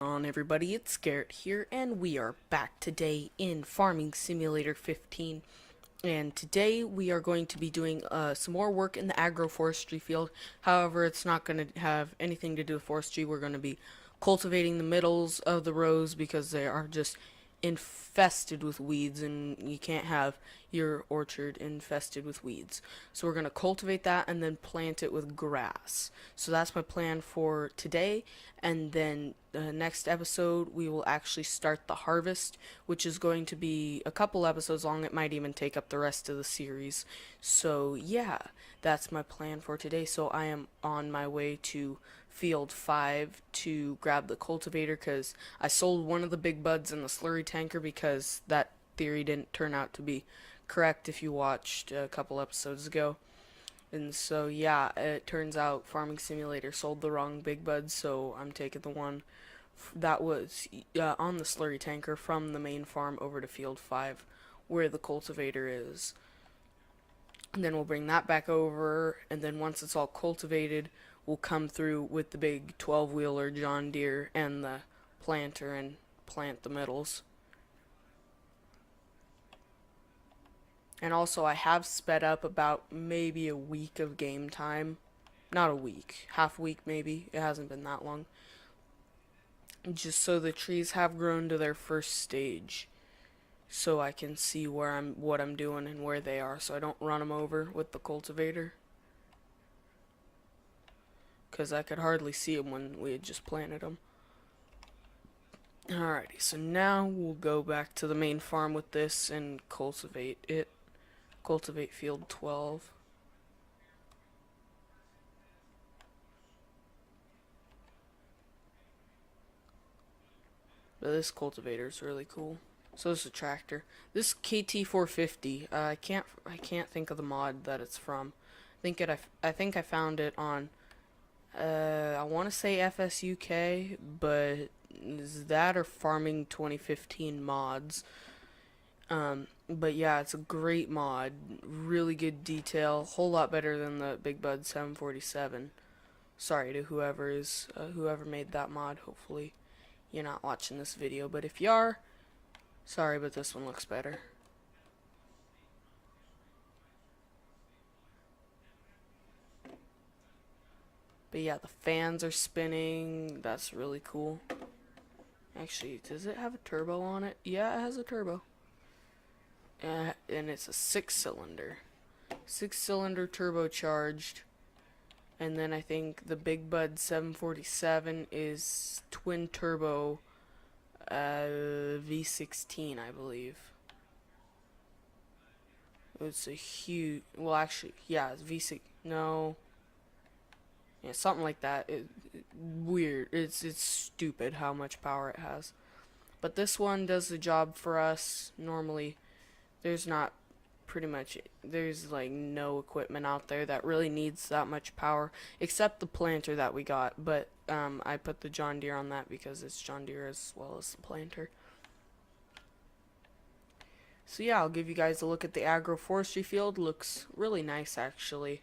On everybody, it's Garrett here, and we are back today in Farming Simulator 15. And today we are going to be doing some more work in the agroforestry field. However, it's not going to have anything to do with forestry. We're going to be cultivating the middles of the rows because they are just infested with weeds, and you can't have your orchard infested with weeds. So we're going to cultivate that and then plant it with grass. So that's my plan for today, and then the next episode we will actually start the harvest, which is going to be a couple episodes long. It might even take up the rest of the series. So yeah, that's my plan for today. So I am on my way to field 5 to grab the cultivator because I sold one of the big buds in the slurry tanker because that theory didn't turn out to be correct if you watched a couple episodes ago. And so yeah, it turns out Farming Simulator sold the wrong big bud, so I'm taking the one that was on the slurry tanker from the main farm over to field 5 where the cultivator is. And then we'll bring that back over, and then once it's all cultivated, we'll come through with the big 12-wheeler John Deere and the planter and plant the middles. And also, I have sped up about maybe a week of game time. Not a week, half a week maybe. It hasn't been that long. Just so the trees have grown to their first stage, so I can see what I'm doing and where they are, so I don't run them over with the cultivator. Because I could hardly see them when we had just planted them. Alrighty, so now we'll go back to the main farm with this and cultivate it. Cultivate field 12. But this cultivator is really cool. So this is a tractor. This KT450. I can't think of the mod that it's from. I think I found it on. I want to say FSUK, but is that or Farming 2015 mods? But yeah, it's a great mod. Really good detail. Whole lot better than the Big Bud 747. Sorry to whoever made that mod. Hopefully you're not watching this video, but if you are, sorry, but this one looks better. But yeah, the fans are spinning. That's really cool. Actually, does it have a turbo on it? Yeah, it has a turbo. And it's a 6-cylinder. 6-cylinder turbocharged. And then I think the Big Bud 747 is twin turbo V16, I believe. It's a huge. Well, actually, yeah, it's V6. No, yeah, something like that. Weird. It's stupid how much power it has. But this one does the job for us. Normally, there's not pretty much there's like no equipment out there that really needs that much power except the planter that we got, but I put the John Deere on that because it's John Deere as well as the planter. So yeah, I'll give you guys a look at the agroforestry field. Looks really nice actually.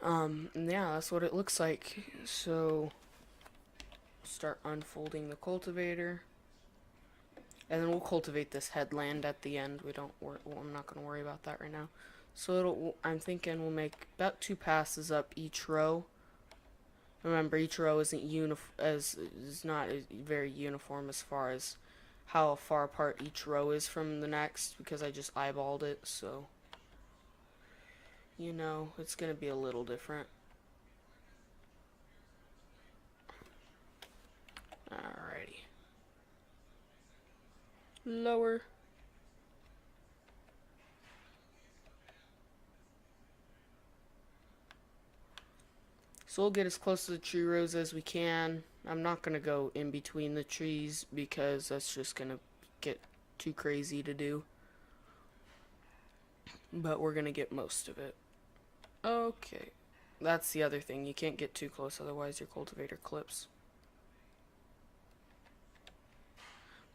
And yeah, that's what it looks like. So start unfolding the cultivator. And then we'll cultivate this headland at the end. Well, I'm not going to worry about that right now. So I'm thinking we'll make about 2 passes up each row. Remember, each row isn't is not very uniform as far as how far apart each row is from the next because I just eyeballed it. So it's going to be a little different. Alrighty. Lower. So we'll get as close to the tree rows as we can. I'm not going to go in between the trees because that's just going to get too crazy to do. But we're going to get most of it. Okay. That's the other thing. You can't get too close, otherwise your cultivator clips.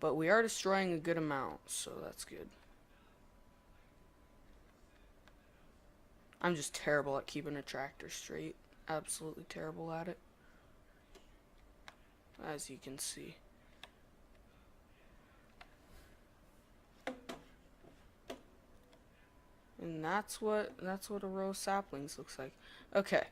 But we are destroying a good amount, so that's good. I'm just terrible at keeping a tractor straight. Absolutely terrible at it. as you can see. And that's what a row of saplings looks like. Okay.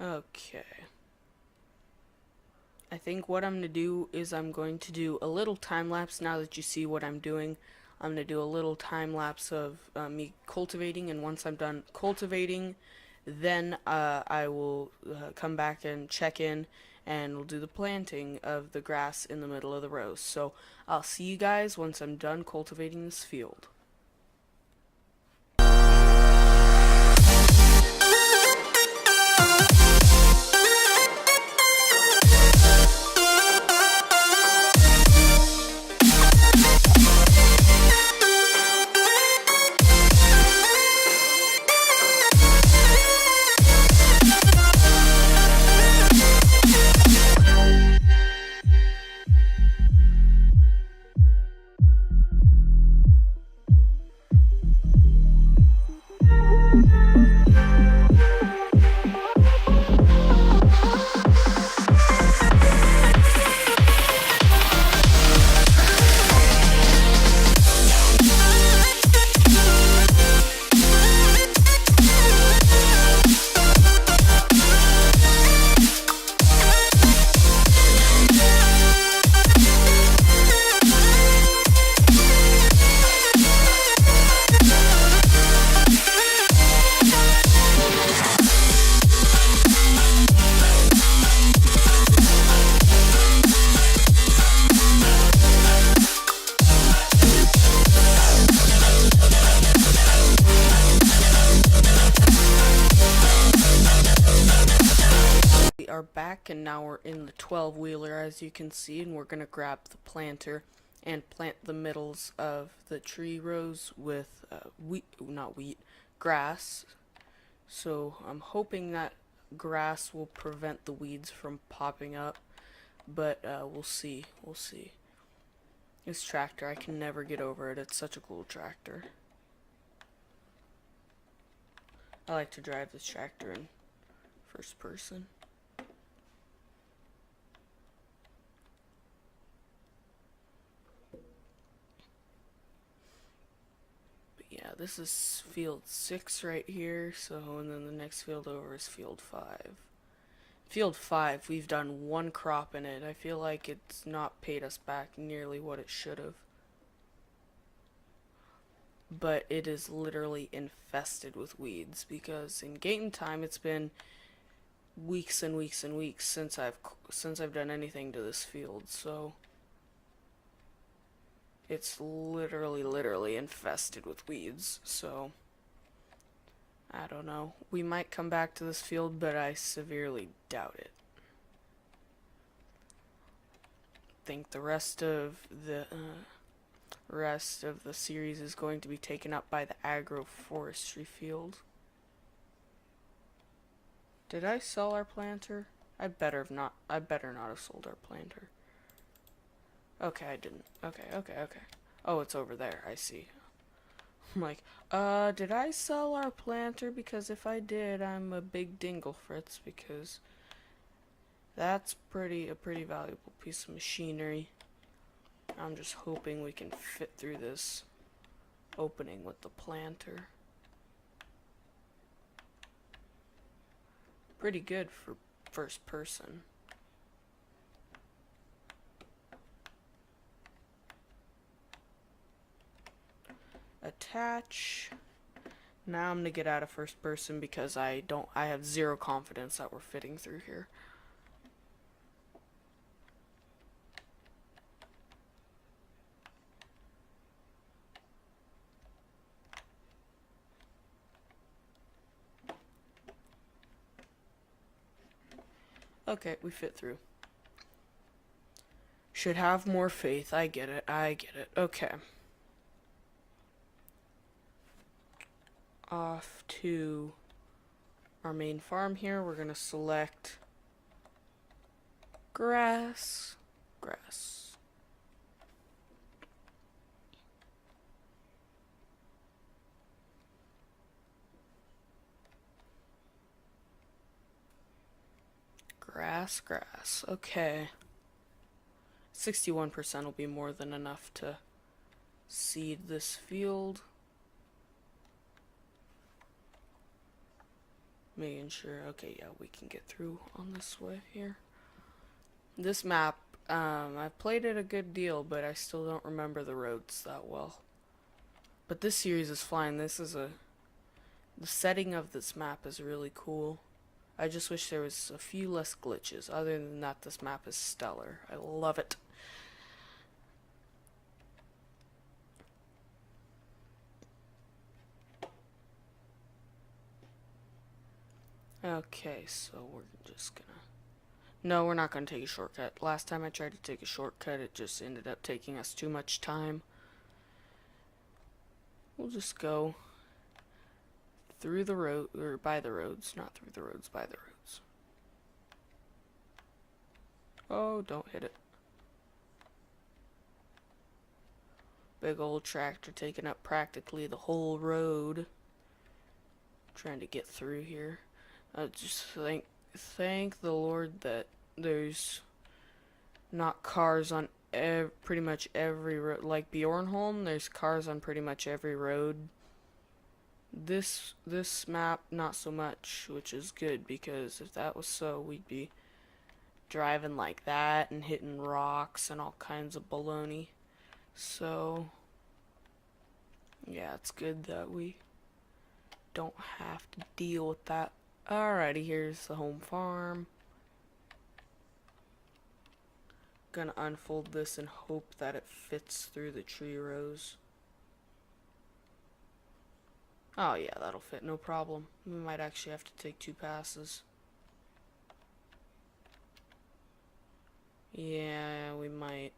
Okay. I think what I'm going to do is I'm going to do a little time lapse now that you see what I'm doing. I'm going to do a little time lapse of me cultivating, and once I'm done cultivating, then I will come back and check in, and we'll do the planting of the grass in the middle of the rows. So I'll see you guys once I'm done cultivating this field. Are back, and now we're in the 12-wheeler, as you can see, and we're gonna grab the planter and plant the middles of the tree rows with grass. So I'm hoping that grass will prevent the weeds from popping up, but we'll see. This tractor, I can never get over it. It's such a cool tractor. I like to drive this tractor in first person. Yeah, this is field 6 right here, so, and then the next field over is field 5. Field 5, we've done one crop in it. I feel like it's not paid us back nearly what it should have. But it is literally infested with weeds, because in game time it's been weeks and weeks and weeks since I've done anything to this field, so it's literally infested with weeds. So I don't know. We might come back to this field, but I severely doubt it. I think the rest of the series is going to be taken up by the Agro Forestry field. Did I sell our planter? I better not have sold our planter. Okay, I didn't. Okay. Oh, it's over there. I see. I'm like, did I sell our planter? Because if I did, I'm a big dingle fritz, because that's a pretty valuable piece of machinery. I'm just hoping we can fit through this opening with the planter. Pretty good for first person. Attach. Now I'm gonna get out of first person because I have zero confidence that we're fitting through here. Okay, we fit through. Should have more faith. I get it. Okay. Off to our main farm here. We're gonna select grass, grass. Grass, grass. Okay. 61% will be more than enough to seed this field. Making sure, okay, yeah, we can get through on this way here. This map, I've played it a good deal, but I still don't remember the roads that well. But this series is flying. The setting of this map is really cool. I just wish there was a few less glitches. Other than that, this map is stellar. I love it. Okay, so we're just gonna... No, we're not gonna take a shortcut. Last time I tried to take a shortcut, it just ended up taking us too much time. We'll just go through the road, or by the roads, not through the roads, by the roads. Oh, don't hit it. Big old tractor taking up practically the whole road. Trying to get through here. Just thank the Lord that there's not cars on pretty much every road. Like Bjornholm, there's cars on pretty much every road. This map, not so much, which is good, because if that was so, we'd be driving like that and hitting rocks and all kinds of baloney. So, yeah, it's good that we don't have to deal with that. Alrighty, here's the home farm. Gonna unfold this and hope that it fits through the tree rows. Oh yeah, that'll fit, no problem. We might actually have to take 2 passes. Yeah, we might.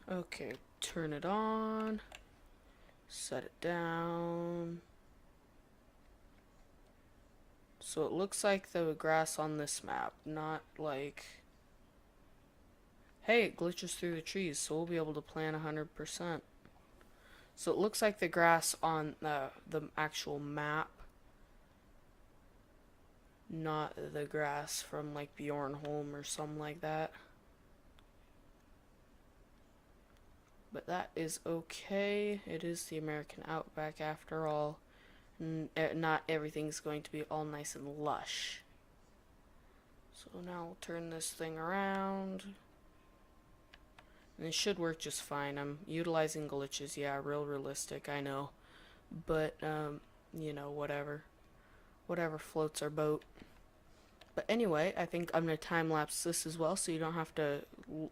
Okay, turn it on. Set it down. So it looks like the grass on this map, not like... Hey, it glitches through the trees, so we'll be able to plant 100%. So it looks like the grass on the actual map, not the grass from like Bjornholm or something like that. But that is okay. It is the American Outback after all. Not everything's going to be all nice and lush. So now we'll turn this thing around. And it should work just fine. I'm utilizing glitches, yeah, real realistic, I know. But, you know, whatever. Whatever floats our boat. But anyway, I think I'm going to time-lapse this as well, so you don't have to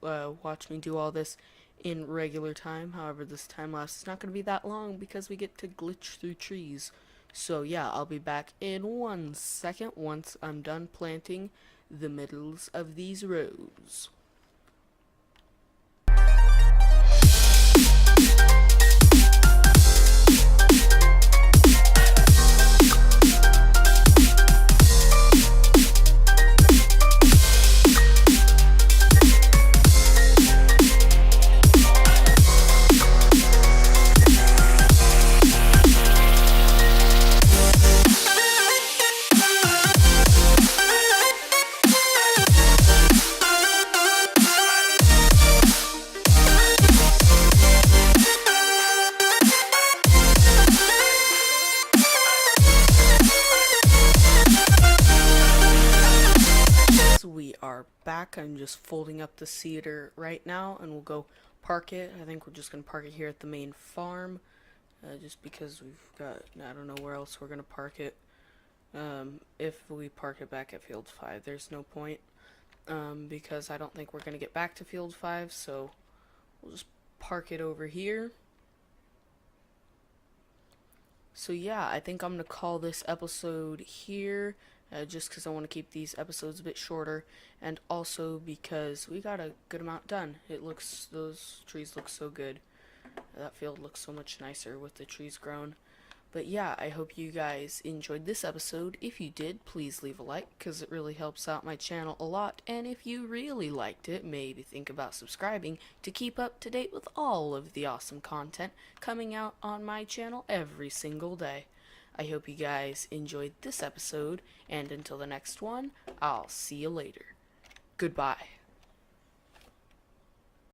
watch me do all this in regular time. However, this time-lapse is not going to be that long because we get to glitch through trees. So yeah, I'll be back in 1 second once I'm done planting the middles of these rows. We are back. I'm just folding up the cedar right now and we'll go park it. I think we're just going to park it here at the main farm just because we've got, I don't know where else we're going to park it. If we park it back at field 5, there's no point because I don't think we're going to get back to field 5, so we'll just park it over here. So yeah, I think I'm going to call this episode here. Just because I want to keep these episodes a bit shorter, and also because we got a good amount done. Those trees look so good. That field looks so much nicer with the trees grown. But yeah, I hope you guys enjoyed this episode. If you did, please leave a like because it really helps out my channel a lot. And if you really liked it, maybe think about subscribing to keep up to date with all of the awesome content coming out on my channel every single day. I hope you guys enjoyed this episode, and until the next one, I'll see you later. Goodbye.